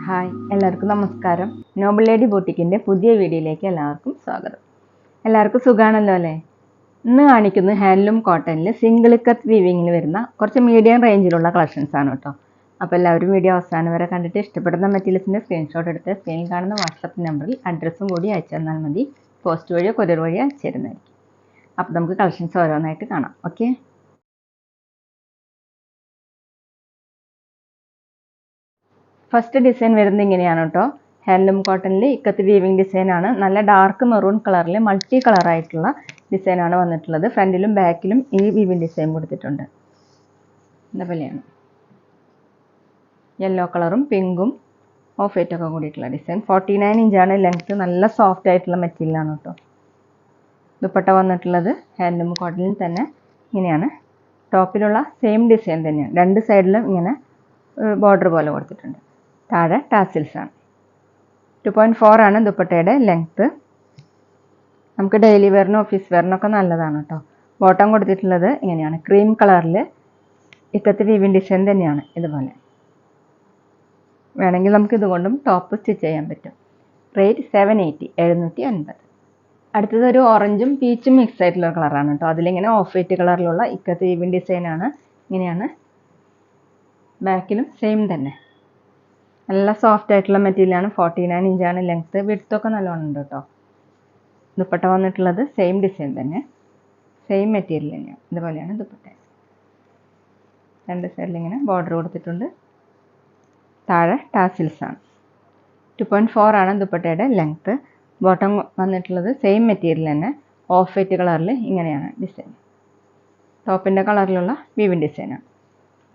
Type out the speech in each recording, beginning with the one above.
Hi, എല്ലാവർക്കും നമസ്കാരം. Noble lady ബൊട്ടിക്കിൻ്റെ പുതിയ വീഡിയോയിലേക്ക് എല്ലാവർക്കും സ്വാഗതം. എല്ലാവർക്കും സുഖാണല്ലോ അല്ലേ? ഇന്ന് കാണിക്കുന്നത് ഹാൻഡ്ലൂം കോട്ടണിൽ സിംഗിൾ കത്ത് വീവിങ്ങിൽ വരുന്ന കുറച്ച് മീഡിയം റേഞ്ചിലുള്ള കളക്ഷൻസ് ആണ് കേട്ടോ. അപ്പോൾ എല്ലാവരും വീഡിയോ അവസാനം വരെ കണ്ടിട്ട് ഇഷ്ടപ്പെടുന്ന മെറ്റീരിയൽസിൻ്റെ സ്ക്രീൻഷോട്ട് എടുത്ത് സ്ക്രീനിൽ കാണുന്ന വാട്സപ്പ് നമ്പറിൽ അഡ്രസ്സും കൂടി അയച്ചു തന്നാൽ മതി. പോസ്റ്റ് വഴിയോ കൊറിയർ വഴിയോ അയച്ചു തരുന്നതായിരിക്കും. അപ്പോൾ നമുക്ക് കളക്ഷൻസ് ഓരോന്നായിട്ട് കാണാം. ഓക്കെ, ഫസ്റ്റ് ഡിസൈൻ വരുന്നത് ഇങ്ങനെയാണ് കേട്ടോ. ഹാൻഡ്ലൂം കോട്ടണിൽ ഇക്കത്ത് വീവിങ് ഡിസൈനാണ്. നല്ല ഡാർക്ക് മെറൂൺ കളറിൽ മൾട്ടി കളറായിട്ടുള്ള ഡിസൈനാണ് വന്നിട്ടുള്ളത്. ഫ്രണ്ടിലും ബാക്കിലും ഈ വീവിങ് ഡിസൈൻ കൊടുത്തിട്ടുണ്ട്. ഇതേപോലെയാണ് യെല്ലോ കളറും പിങ്കും ഓഫ് വൈറ്റൊക്കെ കൂടിയിട്ടുള്ള ഡിസൈൻ. 49 ഇഞ്ചാണ് ലെങ്ത്ത്. നല്ല സോഫ്റ്റ് ആയിട്ടുള്ള മെറ്റീരിയലാണ് കേട്ടോ. ദുപ്പട്ട വന്നിട്ടുള്ളത് ഹാൻഡ്ലൂം കോട്ടണിൽ തന്നെ ഇങ്ങനെയാണ്. ടോപ്പിലുള്ള സെയിം ഡിസൈൻ തന്നെയാണ്. രണ്ട് സൈഡിലും ഇങ്ങനെ ബോർഡർ പോലെ കൊടുത്തിട്ടുണ്ട്. താഴെ ടാസിൽസ് ആണ്. 2.4 ആണ് ദുപ്പട്ടയുടെ ലെങ്ത്ത്. നമുക്ക് ഡെയിലി വെയറിനും ഓഫീസ് വെയറിനൊക്കെ നല്ലതാണ് കേട്ടോ. ബോട്ടം കൊടുത്തിട്ടുള്ളത് ഇങ്ങനെയാണ്. ക്രീം കളറിൽ ഇക്കത്ത് വീവിങ് ഡിസൈൻ തന്നെയാണ്. ഇതുപോലെ വേണമെങ്കിൽ നമുക്ക് ഇതുകൊണ്ടും ടോപ്പ് സ്റ്റിച്ച് ചെയ്യാൻ പറ്റും. റേറ്റ് 780, 750. അടുത്തത് ഒരു ഓറഞ്ചും പീച്ചും മിക്സ് ആയിട്ടുള്ള കളറാണ് കേട്ടോ. അതിലിങ്ങനെ ഓഫ് വൈറ്റ് കളറിലുള്ള ഇക്കത്ത് വീവിങ് ഡിസൈനാണ്. ഇങ്ങനെയാണ്. ബാക്കിലും സെയിം തന്നെ. നല്ല സോഫ്റ്റ് ആയിട്ടുള്ള മെറ്റീരിയലാണ്. 49 ഇഞ്ചാണ് ലെങ്ത്ത്. വിഡ്ത്തൊക്കെ നല്ലോണം ഉണ്ട് കേട്ടോ. ദുപ്പട്ട വന്നിട്ടുള്ളത് സെയിം ഡിസൈൻ തന്നെ, സെയിം മെറ്റീരിയൽ തന്നെയാണ്. ഇതുപോലെയാണ് ദുപ്പട്ട. രണ്ട് സൈഡിൽ ഇങ്ങനെ ബോർഡർ കൊടുത്തിട്ടുണ്ട്. താഴെ ടാസിൽസ് ആണ്. 2.4 ആണ് ദുപ്പട്ടയുടെ ലെങ്ത്ത്. ബോട്ടം വന്നിട്ടുള്ളത് സെയിം മെറ്റീരിയൽ തന്നെ, ഓഫ് വൈറ്റ് കളറിൽ ഇങ്ങനെയാണ് ഡിസൈൻ. ടോപ്പിൻ്റെ കളറിലുള്ള വീവിങ് ഡിസൈനാണ്.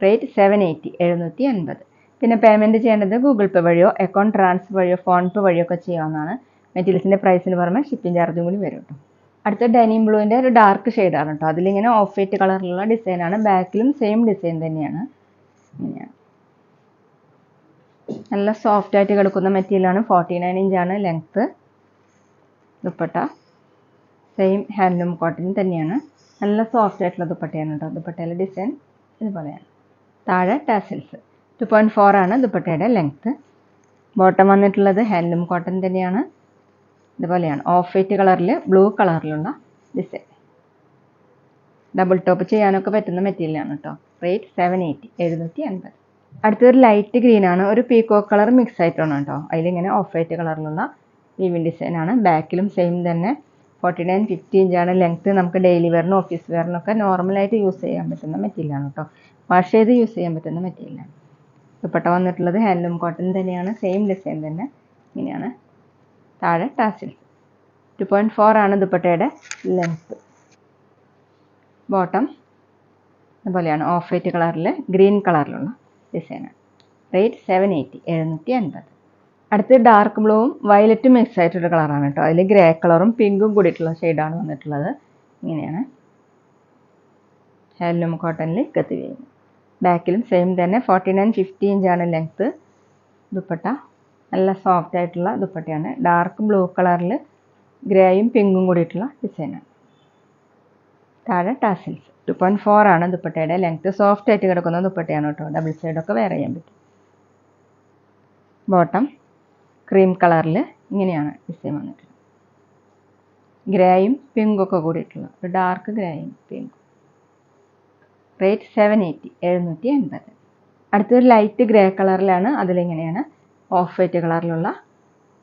റേറ്റ് 780, 750. പിന്നെ പേയ്മെൻറ്റ് ചെയ്യേണ്ടത് ഗൂഗിൾ പേ വഴിയോ അക്കൗണ്ട് ട്രാൻസ്ഫർ വഴിയോ ഫോൺ പേ വഴിയോ ഒക്കെ ചെയ്യാവുന്നതാണ്. മെറ്റീരിയൽസിൻ്റെ പ്രൈസിന് പുറമെ ഷിപ്പിംഗ് ചാർജും കൂടി വരും കേട്ടോ. അടുത്ത ഡൈനിം ബ്ലൂവിൻ്റെ ഒരു ഡാർക്ക് ഷെയ്ഡാണ് കേട്ടോ. അതിലിങ്ങനെ ഓഫ് വൈറ്റ് കളറിലുള്ള ഡിസൈനാണ്. ബാക്കിലും സെയിം ഡിസൈൻ തന്നെയാണ്. ഇങ്ങനെയാണ്. നല്ല സോഫ്റ്റ് ആയിട്ട് കിടക്കുന്ന മെറ്റീരിയലാണ്. 49 ഇഞ്ചാണ് length. Dupatta same handloom cotton തന്നെയാണ്. നല്ല സോഫ്റ്റ് ആയിട്ടുള്ള ദുപ്പട്ടയാണ് കേട്ടോ. ദുപ്പട്ടയിലെ ഡിസൈൻ ഇതുപോലെയാണ്. താഴെ ടാസിൽസ്. 2.4 ആണ് ദുപ്പട്ടയുടെ ലെങ്ത്ത്. ബോട്ടം വന്നിട്ടുള്ളത് ഹാൻഡ്ലൂം കോട്ടൺ തന്നെയാണ്. ഇതുപോലെയാണ്. ഓഫ് വൈറ്റ് കളറിൽ ബ്ലൂ കളറിലുള്ള ഡിസൈൻ. ഡബിൾ ടോപ്പ് ചെയ്യാനൊക്കെ പറ്റുന്ന മെറ്റീരിയലാണ് കേട്ടോ. റേറ്റ് 780, 750. അടുത്തൊരു ലൈറ്റ് ഗ്രീനാണ്. ഒരു പീക്കോക്ക് കളർ മിക്സ് ആയിട്ടാണ് കേട്ടോ. അതിലിങ്ങനെ ഓഫ് വൈറ്റ് കളറിലുള്ള വീവിങ് ഡിസൈനാണ്. ബാക്കിലും സെയിം തന്നെ. 49, 50 ഇഞ്ചാണ് ലെങ്ത്ത്. നമുക്ക് ഡെയിലി വെയറിനും ഓഫീസ് വെയറിനൊക്കെ നോർമലായിട്ട് യൂസ് ചെയ്യാൻ പറ്റുന്ന മെറ്റീരിയലാണ് കേട്ടോ. വാഷ് ചെയ്ത് യൂസ് ചെയ്യാൻ പറ്റുന്ന മെറ്റീരിയലാണ്. ദുപ്പട്ട വന്നിട്ടുള്ളത് ഹാൻഡ്ലൂം കോട്ടൺ തന്നെയാണ്. സെയിം ഡിസൈൻ തന്നെ. ഇങ്ങനെയാണ്. താഴെ ടാസിൽസ്. 2.4 ആണ് ദുപ്പട്ടയുടെ ലെങ്ത്ത്. ബോട്ടം അതുപോലെയാണ്. ഓഫ് വൈറ്റ് കളറിൽ ഗ്രീൻ കളറിലുള്ള ഡിസൈനാണ്. റേറ്റ് 780, 750. അടുത്ത് ഡാർക്ക് ബ്ലൂവും വയലറ്റും മിക്സ് ആയിട്ടുള്ള കളറാണ് കേട്ടോ. അതിൽ ഗ്രേ കളറും പിങ്കും കൂടിയിട്ടുള്ള ഷെയ്ഡാണ് വന്നിട്ടുള്ളത്. ഇങ്ങനെയാണ്. ഹാൻഡ്ലൂം കോട്ടണിൽ ഇക്കത്ത് വീവിങ്. ബാക്കിലും സെയിം തന്നെ. 49, 50 ഇഞ്ചാണ് ലെങ്ത്ത്. ദുപ്പട്ട നല്ല സോഫ്റ്റ് ആയിട്ടുള്ള ദുപ്പട്ടയാണ്. ഡാർക്ക് ബ്ലൂ കളറിൽ ഗ്രേയും പിങ്കും കൂടിയിട്ടുള്ള ഡിസൈനാണ്. താഴെ ടാസിൽസ്. 2.4 ആണ് ദുപ്പട്ടയുടെ ലെങ്ത്ത്. സോഫ്റ്റ് ആയിട്ട് കിടക്കുന്ന ദുപ്പട്ടയാണ് കേട്ടോ. ഡബിൾ സൈഡൊക്കെ വെയർ ചെയ്യാൻ പറ്റും. ബോട്ടം ക്രീം കളറിൽ ഇങ്ങനെയാണ് ഡിസൈൻ വന്നിട്ടുള്ളത്. ഗ്രേയും പിങ്കൊക്കെ കൂടിയിട്ടുള്ള ഒരു ഡാർക്ക് ഗ്രേയും പിങ്കും. റേറ്റ് 780, 750. അടുത്തൊരു ലൈറ്റ് ഗ്രേ കളറിലാണ്. അതിലിങ്ങനെയാണ് ഓഫ് വൈറ്റ് കളറിലുള്ള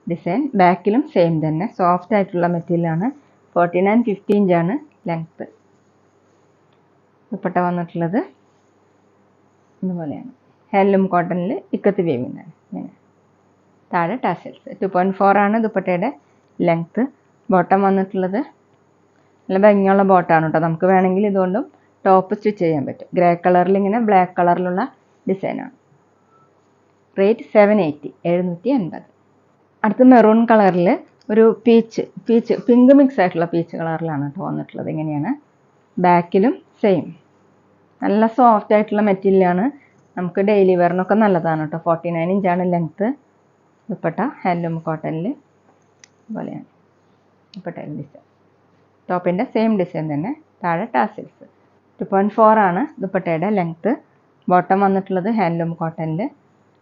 ഡിസൈൻ. ബാക്കിലും സെയിം തന്നെ. സോഫ്റ്റ് ആയിട്ടുള്ള മെറ്റീരിയലാണ്. 49, 50 ഇഞ്ചാണ് ലെങ്ത്ത്. ദുപ്പട്ട വന്നിട്ടുള്ളത് ഇതുപോലെയാണ്. ഹാൻഡ്ലൂം കോട്ടണിൽ ഇക്കത്ത് വീവിങ്. ഇങ്ങനെ. താഴെ ടാസൽസ്. 2.4 ആണ് ദുപ്പട്ടയുടെ ലെങ്ത്ത്. ബോട്ടം വന്നിട്ടുള്ളത് നല്ല ഭംഗിയുള്ള ബോട്ടമാണ് കേട്ടോ. നമുക്ക് വേണമെങ്കിൽ ഇതുകൊണ്ടും ടോപ്പ് സ്റ്റിച്ച് ചെയ്യാൻ പറ്റും. ഗ്രേ കളറിൽ ഇങ്ങനെ ബ്ലാക്ക് കളറിലുള്ള ഡിസൈനാണ്. റേറ്റ് 780, 750. അടുത്ത് മെറൂൺ കളറിൽ ഒരു പിങ്ക് മിക്സ് ആയിട്ടുള്ള പീച്ച് കളറിലാണ് കേട്ടോ വന്നിട്ടുള്ളത്. ഇങ്ങനെയാണ്. ബാക്കിലും സെയിം. നല്ല സോഫ്റ്റ് ആയിട്ടുള്ള മെറ്റീരിയലാണ്. നമുക്ക് ഡെയിലി വെയറിനൊക്കെ നല്ലതാണ് കേട്ടോ. 49 ഇഞ്ചാണ് ലെങ്ത്ത്. ദുപ്പട്ട ഹാൻഡ്ലൂം കോട്ടണിൽ ഇതുപോലെയാണ് ദുപ്പട്ടയുടെ ഡിസൈൻ. ടോപ്പിൻ്റെ സെയിം ഡിസൈൻ തന്നെ. താഴെ ടാസിൽസ്. 2.4 ആണ് ദുപ്പട്ടയുടെ ലെങ്ത്ത്. ബോട്ടം വന്നിട്ടുള്ളത് ഹാൻഡ്ലൂം കോട്ടണിൽ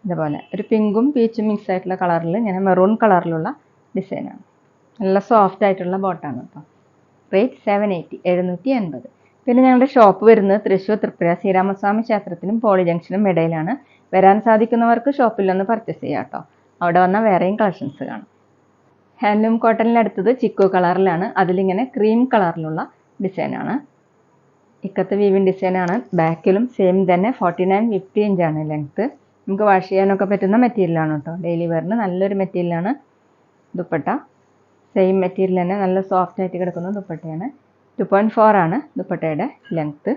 ഇതുപോലെ ഒരു പിങ്കും പീച്ചും മിക്സ് ആയിട്ടുള്ള കളറിൽ ഇങ്ങനെ മെറൂൺ കളറിലുള്ള ഡിസൈനാണ്. നല്ല സോഫ്റ്റ് ആയിട്ടുള്ള ബോട്ടാണ് കേട്ടോ. റേറ്റ് 780 780. പിന്നെ ഞങ്ങളുടെ ഷോപ്പ് വരുന്നത് തൃശ്ശൂർ തൃപ്പുര ശ്രീരാമസ്വാമി ക്ഷേത്രത്തിനും പോളി ജംഗ്ഷനും ഇടയിലാണ്. വരാൻ സാധിക്കുന്നവർക്ക് ഷോപ്പിൽ ഒന്ന് പർച്ചേസ് ചെയ്യാം കേട്ടോ. അവിടെ വന്നാൽ വേറെയും കളക്ഷൻസ് കാണും. ഹാൻഡ്ലൂം കോട്ടണിലടുത്തത് ചിക്കു കളറിലാണ്. അതിലിങ്ങനെ ക്രീം കളറിലുള്ള ഡിസൈനാണ്. ഇക്കത്ത് വീവിൻ ഡിസൈനാണ്. ബാക്കിലും സെയിം തന്നെ 49-50 ഇഞ്ചാണ് ലെങ്ത്ത്. നമുക്ക് വാഷ് ചെയ്യാനൊക്കെ പറ്റുന്ന മെറ്റീരിയലാണ് കേട്ടോ. ഡെയിലി വെയറിന് നല്ലൊരു മെറ്റീരിയലാണ്. ദുപ്പട്ട സെയിം മെറ്റീരിയൽ തന്നെ നല്ല സോഫ്റ്റ് ആയിട്ട് കിടക്കുന്ന ദുപ്പട്ടയാണ്. 2.4 ആണ് ദുപ്പട്ടയുടെ ലെങ്ത്ത്.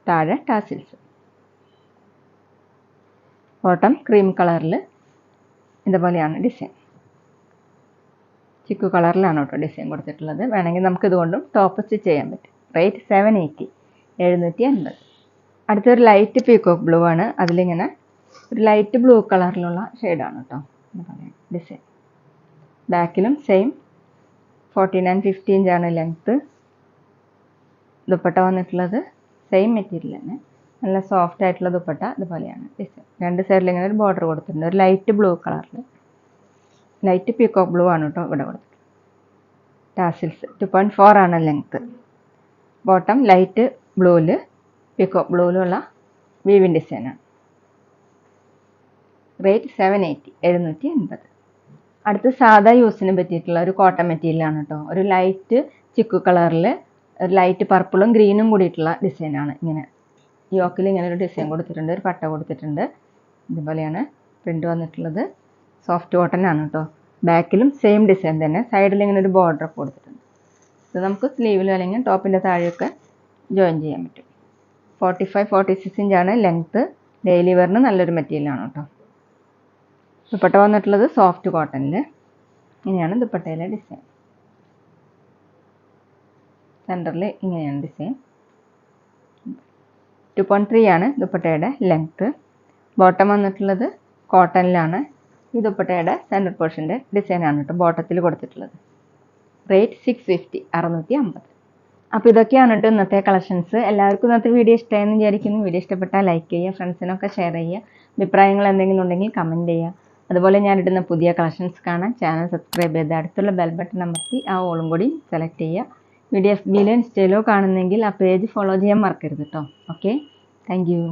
താഴെ ടാസിൽസ്. ബോട്ടം ക്രീം കളറിൽ ഇതുപോലെയാണ് ഡിസൈൻ. ചിക്കു കളറിലാണ് കേട്ടോ ഡിസൈൻ കൊടുത്തിട്ടുള്ളത്. വേണമെങ്കിൽ നമുക്ക് ഇതുകൊണ്ടും ടോപ്പ് സ്റ്റിച്ച് ചെയ്യാൻ പറ്റും. റേറ്റ് 780 780. അടുത്തൊരു ലൈറ്റ് പീകോക്ക് ബ്ലൂ ആണ്. അതിലിങ്ങനെ ഒരു ലൈറ്റ് ബ്ലൂ കളറിലുള്ള ഷെയ്ഡാണ് കേട്ടോ ഡിസൈൻ. ബാക്കിലും സെയിം 49-50 ഇഞ്ചാണ് ലെങ്ത്ത്. ദുപ്പട്ട വന്നിട്ടുള്ളത് സെയിം മെറ്റീരിയൽ തന്നെ. നല്ല സോഫ്റ്റ് ആയിട്ടുള്ള ദുപ്പട്ട ഇതുപോലെയാണ് ഡിസൈൻ. രണ്ട് സൈഡിൽ ഇങ്ങനെ ഒരു ബോർഡർ കൊടുത്തിട്ടുണ്ട്. ഒരു ലൈറ്റ് ബ്ലൂ കളറിൽ ലൈറ്റ് പീകോക്ക് ബ്ലൂ ആണ് കേട്ടോ ഇവിടെ കൊടുത്തിട്ടുള്ളത്. ടാസിൽസ് 2.4 ആണ് ലെങ്ത്ത്. ബോട്ടം ലൈറ്റ് ബ്ലൂവിൽ പീകോക്ക് ബ്ലൂവിലുള്ള വീവിൻ ഡിസൈനാണ്. റേറ്റ് 780 780. അടുത്ത് സാധാ യൂസിന് പറ്റിയിട്ടുള്ള ഒരു കോട്ടൺ മെറ്റീരിയലാണ് കേട്ടോ. ഒരു ലൈറ്റ് ചിക്കു കളറിൽ ഒരു ലൈറ്റ് പർപ്പിളും ഗ്രീനും കൂടിയിട്ടുള്ള ഡിസൈനാണ്. ഇങ്ങനെ യോക്കിൽ ഇങ്ങനെ ഒരു ഡിസൈൻ കൊടുത്തിട്ടുണ്ട്. ഒരു പട്ട കൊടുത്തിട്ടുണ്ട്. ഇതുപോലെയാണ് പ്രിൻ്റ് വന്നിട്ടുള്ളത്. സോഫ്റ്റ് കോട്ടൺ ആണ് കേട്ടോ. ബാക്കിലും സെയിം ഡിസൈൻ തന്നെ. സൈഡിൽ ഇങ്ങനെ ഒരു ബോർഡർ കൊടുത്തിട്ടുണ്ട്. ഇത് നമുക്ക് സ്ലീവിലും അല്ലെങ്കിൽ ടോപ്പിൻ്റെ താഴെയൊക്കെ ജോയിൻ ചെയ്യാൻ പറ്റും. 45-46 ഇഞ്ചാണ് ലെങ്ത്ത്. ഡെയിലി വെയറിന് നല്ലൊരു മെറ്റീരിയലാണ് കേട്ടോ. ദുപ്പട്ട വന്നിട്ടുള്ളത് സോഫ്റ്റ് കോട്ടണിൽ. ഇങ്ങനെയാണ് ദുപ്പട്ടയിലെ ഡിസൈൻ. സെൻറ്ററിൽ ഇങ്ങനെയാണ് ഡിസൈൻ. 2.3 ആണ് ദുപ്പട്ടയുടെ ലെങ്ത്ത്. ബോട്ടം വന്നിട്ടുള്ളത് കോട്ടണിലാണ്. ഈ ദുപ്പട്ടയുടെ സെൻറ്റർ പോർഷൻ്റെ ഡിസൈനാണ് കേട്ടോ ബോട്ടത്തിൽ കൊടുത്തിട്ടുള്ളത്. റേറ്റ് 650 650. അപ്പോൾ ഇതൊക്കെയാണ് കേട്ടോ ഇന്നത്തെ കളക്ഷൻസ്. എല്ലാവർക്കും ഇന്നത്തെ വീഡിയോ ഇഷ്ടമായെന്ന് വിചാരിക്കുന്നു. വീഡിയോ ഇഷ്ടപ്പെട്ടാൽ ലൈക്ക് ചെയ്യുക, ഫ്രണ്ട്സിനൊക്കെ ഷെയർ ചെയ്യുക. അഭിപ്രായങ്ങൾ എന്തെങ്കിലും ഉണ്ടെങ്കിൽ കമൻറ്റ് ചെയ്യുക. അതുപോലെ ഞാനിടുന്ന പുതിയ കളക്ഷൻസ് കാണാൻ ചാനൽ സബ്സ്ക്രൈബ് ചെയ്ത് അടുത്തുള്ള ബെൽ ബട്ടൺ അമർത്തി ആ ഓളും കൂടി സെലക്ട് ചെയ്യുക. വീഡിയോ FBയിലോ ഇൻസ്റ്റയിലോ കാണുന്നെങ്കിൽ ആ പേജ് ഫോളോ ചെയ്യാൻ മറക്കരുത് കേട്ടോ. Okay, thank you.